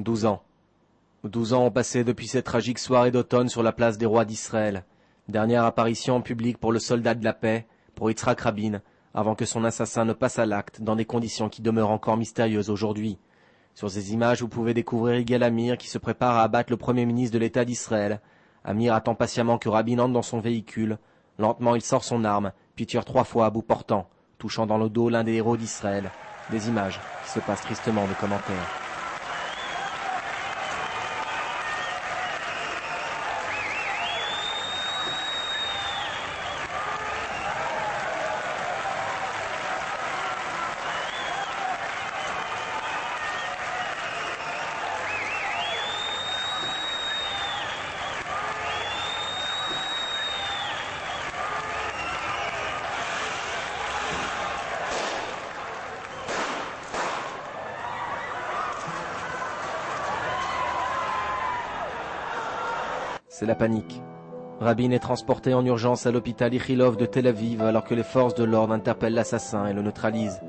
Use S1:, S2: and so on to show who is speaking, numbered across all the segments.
S1: 12 ans. 12 ans ont passé depuis cette tragique soirée d'automne sur la place des rois d'Israël. Dernière apparition en public pour le soldat de la paix, pour Yitzhak Rabin, avant que son assassin ne passe à l'acte dans des conditions qui demeurent encore mystérieuses aujourd'hui. Sur ces images, vous pouvez découvrir Yigal Amir qui se prépare à abattre le premier ministre de l'État d'Israël. Amir attend patiemment que Rabin entre dans son véhicule. Lentement, il sort son arme, puis tire 3 fois à bout portant, touchant dans le dos l'un des héros d'Israël. Des images qui se passent tristement de commentaires. C'est la panique. Rabin est transporté en urgence à l'hôpital Ichilov de Tel Aviv alors que les forces de l'ordre interpellent l'assassin et le neutralisent.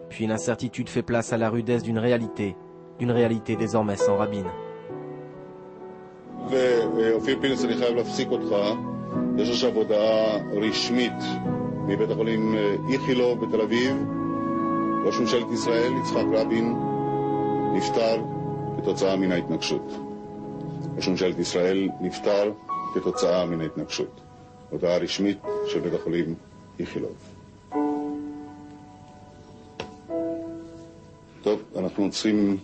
S1: Puis l'incertitude fait place à la rudesse d'une réalité désormais sans Rabin.
S2: ואופיר פינס, אני חייב להפסיק אותך. יש עכשיו הודעה רשמית מבית החולים איכילוב בתל אביב. ראש ממשלת ישראל, יצחק רבין, נפטר כתוצאה מן ההתנגשות. ראש ממשלת ישראל נפטר כתוצאה מן ההתנגשות. הודעה רשמית של בית החולים איכילוב. טוב, אנחנו צריכים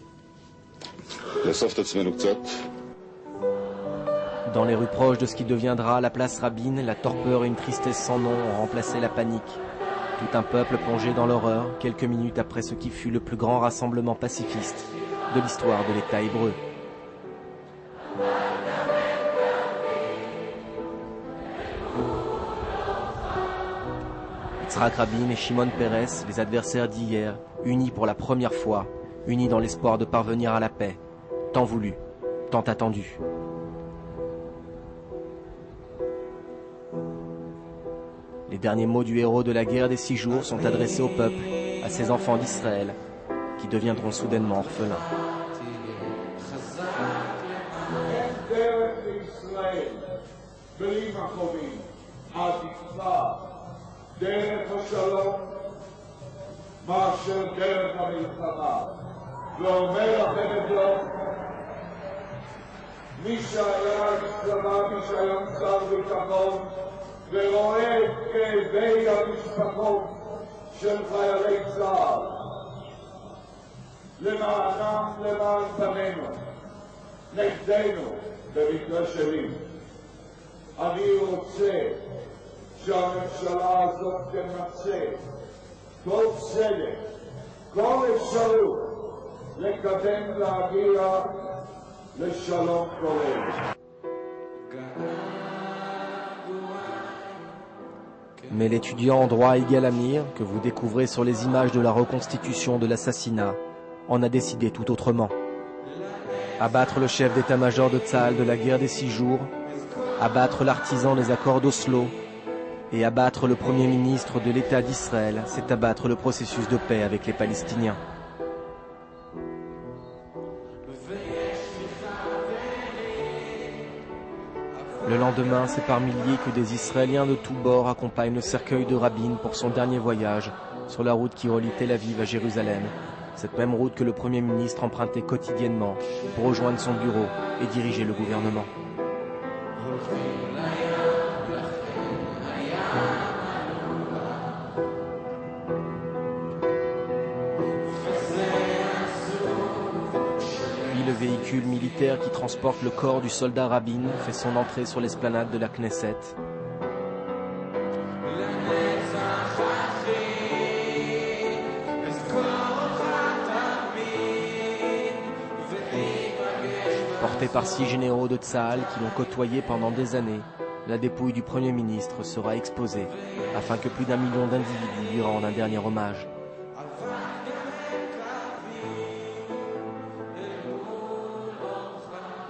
S2: לאסוף את עצמנו קצת.
S1: Dans les rues proches de ce qui deviendra la place Rabin, la torpeur et une tristesse sans nom ont remplacé la panique. Tout un peuple plongé dans l'horreur, quelques minutes après ce qui fut le plus grand rassemblement pacifiste de l'histoire de l'État hébreu. Yitzhak Rabin et Shimon Peres, les adversaires d'hier, unis pour la première fois, unis dans l'espoir de parvenir à la paix, tant voulu, tant attendu. Les derniers mots du héros de la guerre des 6 jours sont adressés au peuple, à ces enfants d'Israël, qui deviendront soudainement orphelins.
S3: ורואה את כאבי המשפחות של חיילי צה"ל למענם, למען בנינו, נגדנו במקרה שלי. אני רוצה שהממשלה הזאת תמצה כל צדק, כל אפשרות לקדם להגיע לשלום כולל.
S1: Mais l'étudiant en droit Yigal Amir, que vous découvrez sur les images de la reconstitution de l'assassinat, en a décidé tout autrement. Abattre le chef d'état-major de Tsahal de la guerre des 6 jours, abattre l'artisan des accords d'Oslo, et abattre le premier ministre de l'État d'Israël, c'est abattre le processus de paix avec les Palestiniens. Le lendemain, c'est par milliers que des Israéliens de tous bords accompagnent le cercueil de Rabin pour son dernier voyage sur la route qui relie Tel Aviv à Jérusalem, cette même route que le Premier ministre empruntait quotidiennement pour rejoindre son bureau et diriger le gouvernement. Le véhicule militaire qui transporte le corps du soldat Rabin fait son entrée sur l'esplanade de la Knesset. Porté par 6 généraux de Tsahal qui l'ont côtoyé pendant des années, la dépouille du Premier ministre sera exposée afin que plus d'1 million d'individus lui rendent un dernier hommage.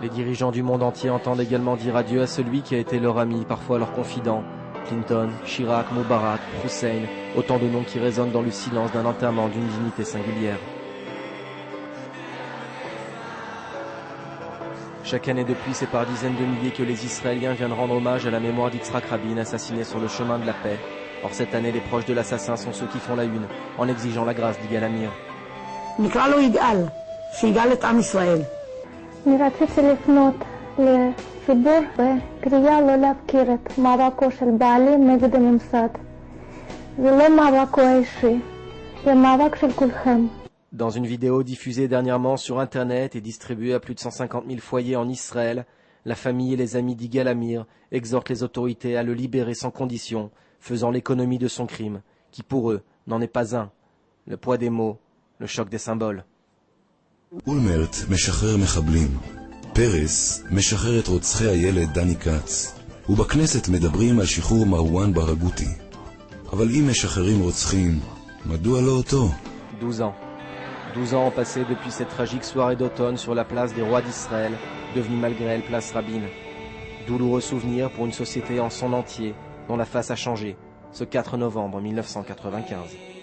S1: Les dirigeants du monde entier entendent également dire adieu à celui qui a été leur ami, parfois leur confident. Clinton, Chirac, Moubarak, Hussein, autant de noms qui résonnent dans le silence d'un enterrement d'une dignité singulière. Chaque année depuis, c'est par dizaines de milliers que les Israéliens viennent rendre hommage à la mémoire d'Yitzhak Rabin, assassiné sur le chemin de la paix. Or cette année, les proches de l'assassin sont ceux qui font la une, en exigeant la grâce d'Yigal Amir.
S4: אני רציתי לפנות לציבור בקריאה לא להפקיר את מאבקו של בעלי נגד הממסד. זה לא מאבקו האישי, זה מאבק של כולכם.
S1: Dans une vidéo diffusée dernièrement sur Internet et distribuée à plus de 150 000 foyers en Israël, la famille et les amis d'Yigal Amir exhortent les autorités à le libérer sans condition, faisant l'économie de son crime, qui pour eux n'en est pas un. Le poids des mots, le choc des symboles.
S5: אולמרט משחרר מחבלים, פרס משחרר את רוצחי הילד דני קץ, ובכנסת מדברים על שחרור מרואן ברגותי. אבל אם משחררים רוצחים, מדוע לא אותו?
S1: 12 ans. 12 ans ont passé depuis cette tragique soirée d'automne sur la place des rois d'Israël, devenue malgré elle place Rabin. Douloureux souvenir pour une société en son entier, dont la face a changé, ce 4 novembre 1995.